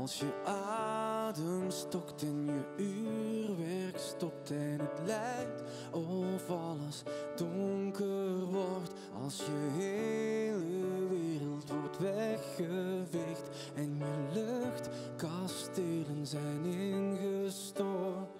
Als je adem stokt en je uurwerk stopt en het lijkt of alles donker wordt. Als je hele wereld wordt weggeveegd en je luchtkastelen zijn ingestort.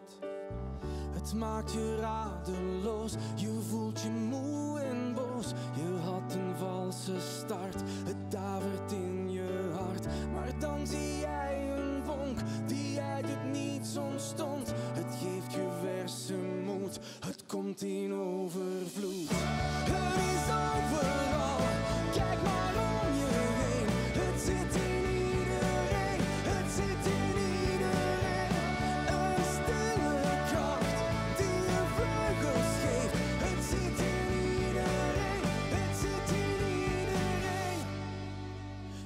Het maakt je radeloos, je voelt je moe en boos. Je had een valse start, het davert in je hart. Maar dan zie jij een vonk die uit het niets ontstond. Het geeft je verse moed, het komt in overvloed. Het is overal, kijk maar om je heen. Het zit in iedereen, het zit in iedereen. Een stille kracht die je vleugels geeft. Het zit in iedereen, het zit in iedereen.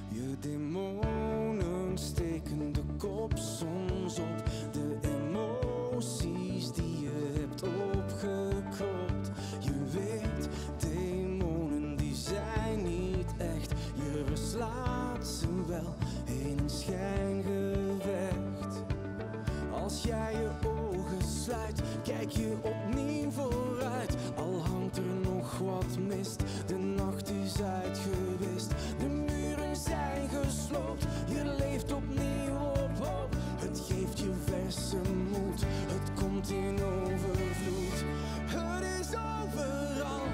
Je demonen steken de kop soms op. De emoties die je hebt opgekropt. Je weet, demonen die zijn niet echt. Je verslaat ze wel in een schijngevecht. Als jij je ogen sluit, kijk je opnieuw vooruit. Al hangt er nog wat mist, de nacht is uitgewist. De muren zijn gesloopt, je leeft opnieuw op hoop. Het geeft je verse moed, het komt in overvloed. Het is overal,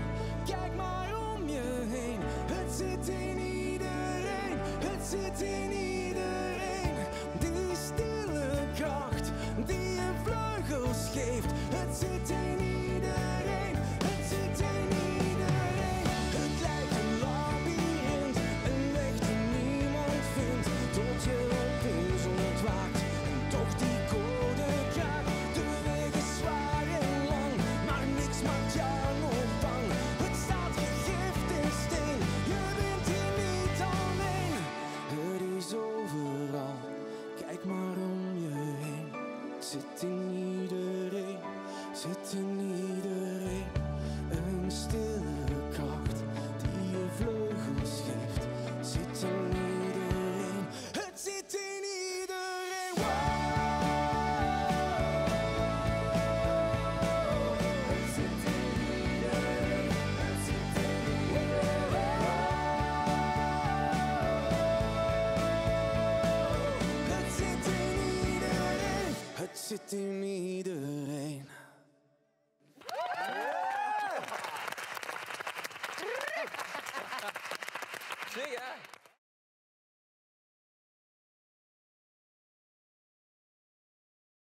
kijk maar om je heen. Het zit in iedereen, het zit in iedereen. Die stille kracht die je vleugels geeft. Het zit in iedereen, het zit in iedereen. Het lijkt een labyrint, een weg die niemand vindt. Tot je opeens ontwaakt en toch die code kraakt. De weg is zwaar en lang, maar niks maakt jou nog bang. Het staat gegrift in steen, je bent hier niet alleen. Het is overal, kijk maar om je heen. Het zit in iedereen, zit in iedereen. Een stille kracht die je vleugels geeft. Zit in iedereen, het zit in iedereen. Wow! Het zit in iedereen, het zit in iedereen. Het zit in iedereen, het zit in iedereen. Zingen!